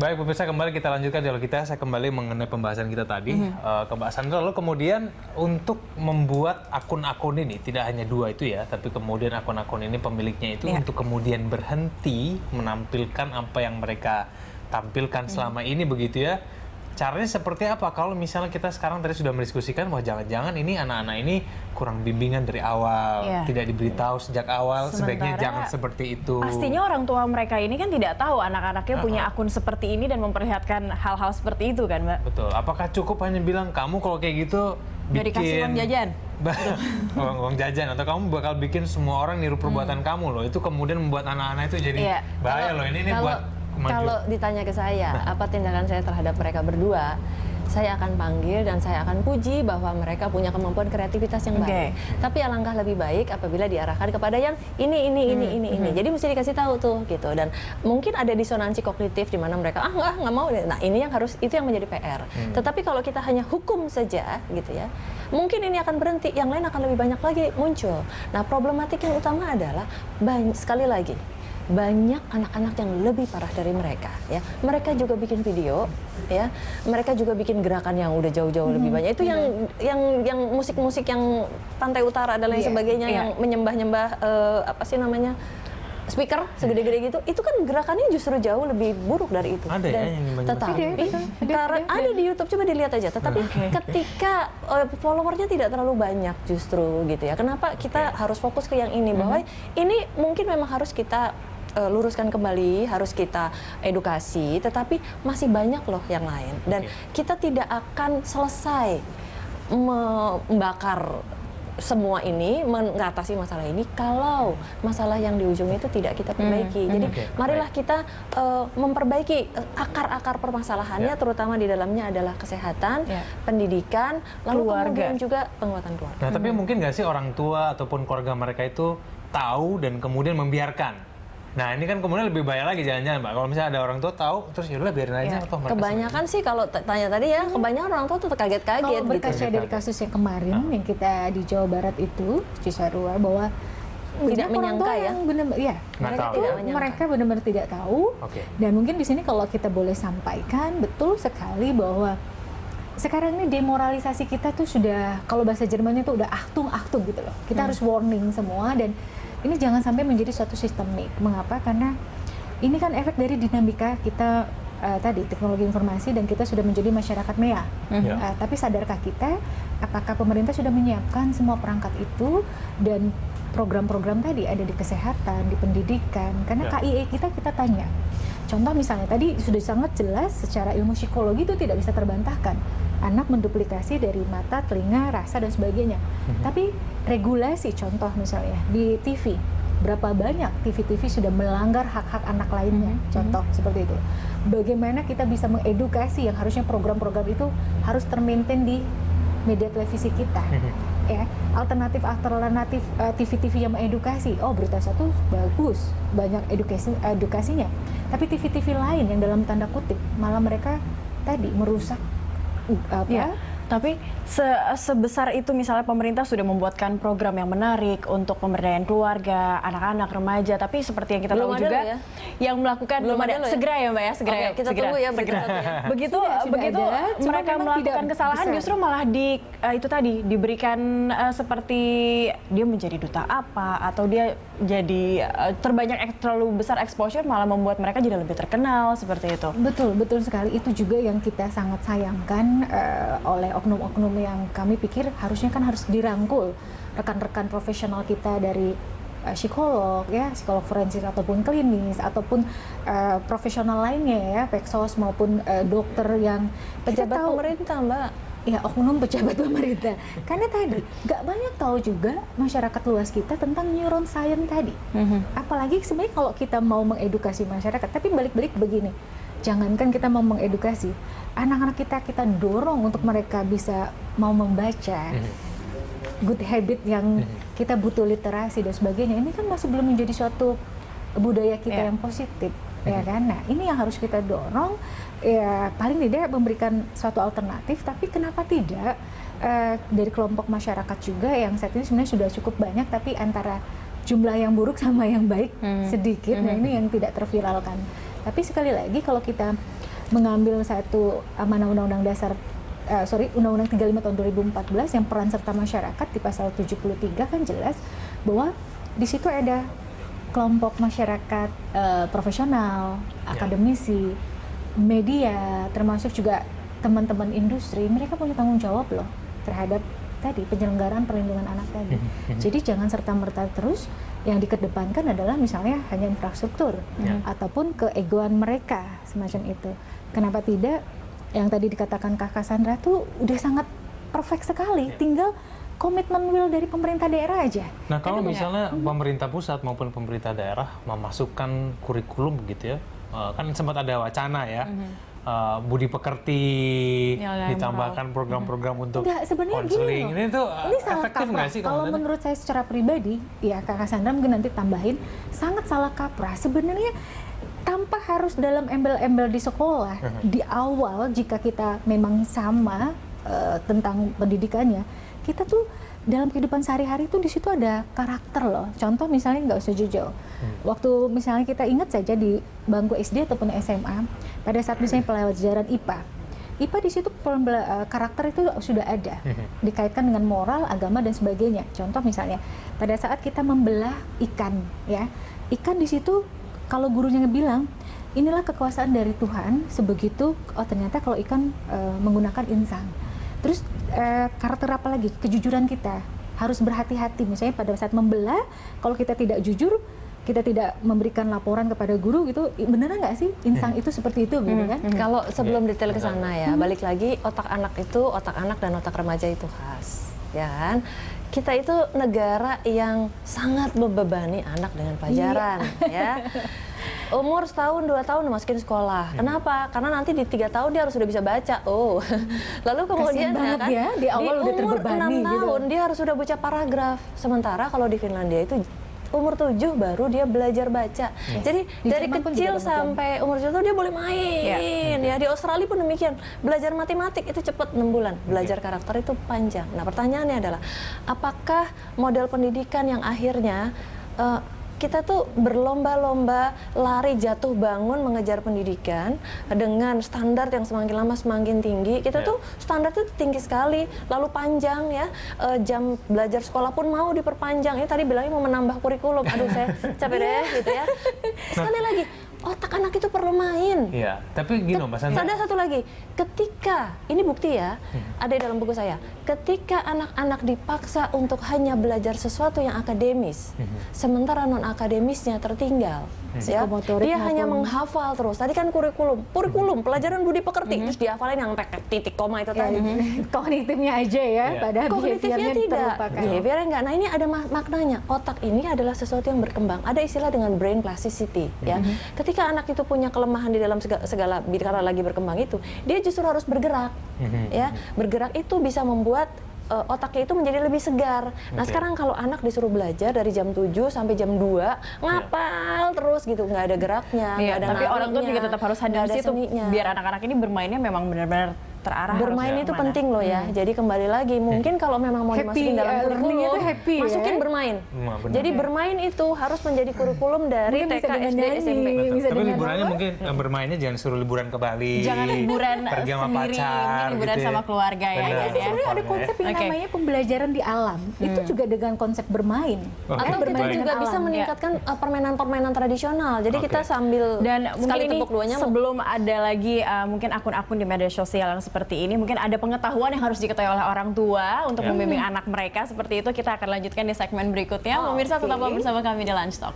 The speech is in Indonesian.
Baik, pemirsa, kembali kita lanjutkan dialog kita. Saya kembali mengenai pembahasan kita tadi ke Mbak Sandra. Lalu kemudian untuk membuat akun-akun ini, tidak hanya 2 itu ya, tapi kemudian akun-akun ini pemiliknya itu untuk kemudian berhenti menampilkan apa yang mereka tampilkan selama ini, begitu ya. Caranya seperti apa? Kalau misalnya kita sekarang tadi sudah mendiskusikan bahwa jangan-jangan ini anak-anak ini kurang bimbingan dari awal, tidak diberitahu sejak awal, sebaiknya jangan seperti itu. Pastinya orang tua mereka ini kan tidak tahu anak-anaknya punya akun seperti ini dan memperlihatkan hal-hal seperti itu kan, Mbak? Betul. Apakah cukup hanya bilang kamu kalau kayak gitu bikin dikasih uang jajan? uang jajan, atau kamu bakal bikin semua orang niru perbuatan kamu loh. Itu kemudian membuat anak-anak itu jadi bahaya loh. Ini buat kalau ditanya ke saya, apa tindakan saya terhadap mereka berdua, saya akan panggil dan saya akan puji bahwa mereka punya kemampuan kreativitas yang baik. Tapi alangkah lebih baik apabila diarahkan kepada yang ini. Jadi mesti dikasih tahu tuh gitu. Dan mungkin ada disonansi kognitif di mana mereka nggak mau. Nah ini yang harus, itu yang menjadi PR. Tetapi kalau kita hanya hukum saja gitu ya, mungkin ini akan berhenti, yang lain akan lebih banyak lagi muncul. Nah problematik yang utama adalah sekali lagi, banyak anak-anak yang lebih parah dari mereka ya. Mereka juga bikin video ya. Mereka juga bikin gerakan yang udah jauh-jauh lebih banyak. Itu yang musik-musik yang pantai utara dan lain sebagainya yang menyembah-nyembah apa sih namanya? Speaker segede-gede gitu, itu kan gerakannya justru jauh lebih buruk dari itu. Ada dan ya yang tetapi ada di YouTube, coba dilihat aja. Tetapi ketika followernya tidak terlalu banyak justru gitu ya. Kenapa kita harus fokus ke yang ini, bahwa ini mungkin memang harus kita luruskan kembali, harus kita edukasi, tetapi masih banyak loh yang lain. Dan kita tidak akan selesai membakar semua ini, mengatasi masalah ini kalau masalah yang di ujung itu tidak kita perbaiki. Jadi marilah kita memperbaiki akar-akar permasalahannya, terutama di dalamnya adalah kesehatan, pendidikan, lalu kemudian juga penguatan keluarga. Nah, tapi mungkin nggak sih orang tua ataupun keluarga mereka itu tahu dan kemudian membiarkan? Nah, ini kan kemudian lebih bahaya lagi jangan-jangan, Mbak. Kalau misalnya ada orang tua tahu, terus yaudah biarin aja. Kebanyakan sih kalau tanya tadi ya, kebanyakan orang tua tuh kaget-kaget gitu. Kalau berkaca dari kasus yang kemarin yang kita di Jawa Barat itu, Cisarua, bahwa tidak menyangka ya, mereka benar-benar tidak tahu. Dan mungkin di sini kalau kita boleh sampaikan, betul sekali bahwa sekarang ini demoralisasi kita tuh sudah, kalau bahasa Jermannya tuh udah Achtung gitu loh. Kita harus warning semua, dan ini jangan sampai menjadi suatu sistemik. Mengapa? Karena ini kan efek dari dinamika kita tadi, teknologi informasi, dan kita sudah menjadi masyarakat mea. Tapi sadarkah kita, apakah pemerintah sudah menyiapkan semua perangkat itu, dan program-program tadi ada di kesehatan, di pendidikan? Karena KIE kita tanya. Contoh misalnya, tadi sudah sangat jelas secara ilmu psikologi itu tidak bisa terbantahkan. Anak menduplikasi dari mata, telinga, rasa, dan sebagainya. Tapi regulasi, contoh misalnya di TV, berapa banyak TV-TV sudah melanggar hak-hak anak lainnya, contoh seperti itu. Bagaimana kita bisa mengedukasi yang harusnya program-program itu harus termaintain di media televisi kita, ya, alternatif TV-TV yang mengedukasi. Oh, Berita Satu bagus, banyak edukasinya. Tapi TV-TV lain yang dalam tanda kutip malah mereka tadi merusak Tapi sebesar itu misalnya pemerintah sudah membuatkan program yang menarik untuk pemberdayaan keluarga, anak-anak, remaja, tapi seperti yang kita tahu juga yang melakukan segera ya Mbak ya, segera. Kita tunggu ya, segera. Begitu mereka melakukan kesalahan besar. Justru malah itu tadi diberikan seperti dia menjadi duta apa, atau dia jadi terlalu besar exposure, malah membuat mereka jadi lebih terkenal seperti itu. Betul sekali. Itu juga yang kita sangat sayangkan oleh oknum-oknum yang kami pikir harusnya kan harus dirangkul rekan-rekan profesional kita dari psikolog ya, psikolog forensik ataupun klinis ataupun profesional lainnya ya, peksos maupun dokter yang pejabat pemerintah, Mbak. Ya, oknum pejabat pemerintah. Karena tadi nggak banyak tahu juga masyarakat luas kita tentang neuron science tadi. Apalagi sebenarnya kalau kita mau mengedukasi masyarakat, tapi balik-balik begini. Jangankan kita mau mengedukasi, anak-anak kita dorong untuk mereka bisa mau membaca, good habit yang kita butuh literasi dan sebagainya. Ini kan masih belum menjadi suatu budaya kita yang positif, ya kan? Nah, ini yang harus kita dorong, ya paling tidak memberikan suatu alternatif. Tapi kenapa tidak dari kelompok masyarakat juga yang saat ini sebenarnya sudah cukup banyak, tapi antara jumlah yang buruk sama yang baik sedikit. Nah, ini yang tidak terviralkan. Tapi sekali lagi kalau kita mengambil satu amanah Undang-Undang Dasar Undang-Undang 35 tahun 2014 yang peran serta masyarakat di pasal 73 kan jelas bahwa di situ ada kelompok masyarakat profesional, akademisi, media, termasuk juga teman-teman industri, mereka punya tanggung jawab loh terhadap tadi penyelenggaraan perlindungan anak tadi. Jadi jangan serta-merta terus yang dikedepankan adalah misalnya hanya infrastruktur ataupun keegoan mereka semacam itu. Kenapa tidak? Yang tadi dikatakan Kak Cassandra tuh udah sangat perfect sekali, tinggal komitmen will dari pemerintah daerah aja. Nah kalau misalnya pemerintah pusat maupun pemerintah daerah memasukkan kurikulum begitu ya, kan sempat ada wacana ya, budi pekerti, ditambahkan program-program untuk konseling. Ini tuh efektif nggak sih? Kalau menurut saya secara pribadi, ya Kak Cassandra mungkin nanti tambahin, sangat salah kaprah. Sebenarnya tanpa harus dalam embel-embel di sekolah, di awal jika kita memang sama tentang pendidikannya, kita tuh dalam kehidupan sehari-hari tuh di situ ada karakter loh. Contoh misalnya nggak usah jauh-jauh. Waktu misalnya kita ingat saja di bangku SD ataupun SMA, pada saat misalnya pelajaran IPA di situ karakter itu sudah ada, dikaitkan dengan moral, agama dan sebagainya. Contoh misalnya pada saat kita membelah ikan, ya, ikan di situ kalau gurunya bilang inilah kekuasaan dari Tuhan, sebegitu ternyata kalau ikan menggunakan insang. Terus karakter apa lagi? Kejujuran kita harus berhati-hati. Misalnya pada saat membelah, kalau kita tidak jujur, kita tidak memberikan laporan kepada guru gitu, beneran nggak sih insang itu seperti itu gitu kan? Kalau sebelum detail ke sana ya, balik lagi otak anak dan otak remaja itu khas, ya kan? Kita itu negara yang sangat membebani anak dengan pelajaran, ya. Umur 1 tahun, 2 tahun masukin sekolah. Kenapa? Karena nanti di 3 tahun dia harus sudah bisa baca. Lalu kemudian ya kan, di awal udah umur 6 terbebani tahun dia harus sudah baca paragraf. Sementara kalau di Finlandia itu umur 7 baru dia belajar baca. Jadi dari kecil sampai umur 7 tahun dia boleh main. Ya di Australia pun demikian. Belajar matematik itu cepat 6 bulan. Belajar karakter itu panjang. Nah, pertanyaannya adalah apakah model pendidikan yang akhirnya kita tuh berlomba-lomba lari jatuh bangun mengejar pendidikan dengan standar yang semakin lama semakin tinggi. Kita tuh standar tuh tinggi sekali, lalu panjang ya, jam belajar sekolah pun mau diperpanjang. Ini tadi bilangnya mau menambah kurikulum. Aduh saya capek deh gitu ya. Sekali lagi, otak anak itu perlu main. Iya, tapi gini Mbak Sandra. Ada satu lagi, ketika, ini bukti ya, ada di dalam buku saya, ketika anak-anak dipaksa untuk hanya belajar sesuatu yang akademis, sementara non-akademisnya tertinggal, ya, dia hanya menghafal terus. Tadi kan kurikulum, pelajaran budi pekerti, terus dihafalin yang titik koma itu tadi. Kognitifnya aja ya, padahal kognitifnya tidak, behaviornya enggak. Nah ini ada maknanya, otak ini adalah sesuatu yang berkembang. Ada istilah dengan brain plasticity, ya. Ketika anak itu punya kelemahan di dalam segala karena lagi berkembang itu, dia justru harus bergerak, ya. Bergerak itu bisa membuat otaknya itu menjadi lebih segar. Nah sekarang kalau anak disuruh belajar dari jam 7 sampai jam 2, ngapal terus gitu, nggak ada geraknya, nggak ada tapi orang tua juga tetap harus hadir di situ, seninya. Biar anak-anak ini bermainnya memang benar-benar terarah. Bermain itu penting loh ya. Jadi kembali lagi, mungkin kalau memang mau dimasukin dalam kurikulum, masukin bermain. Jadi bermain itu harus menjadi kurikulum dari TK, SD, SMP. Tapi liburannya mungkin bermainnya jangan suruh liburan ke Bali. Jangan liburan pergi sama sendiri, pacar, liburan gitu sama keluarga ya. Sebenarnya ada konsep yang namanya pembelajaran di alam. Itu juga dengan konsep bermain. Atau kita juga bisa meningkatkan permainan-permainan tradisional. Jadi kita sambil dan sekali tepuk dua nyamuk. Sebelum ada lagi mungkin akun-akun di media sosial yang seperti ini, mungkin ada pengetahuan yang harus diketahui oleh orang tua untuk membimbing anak mereka. Seperti itu kita akan lanjutkan di segmen berikutnya. Pemirsa tetaplah bersama kami di Lunch Talk.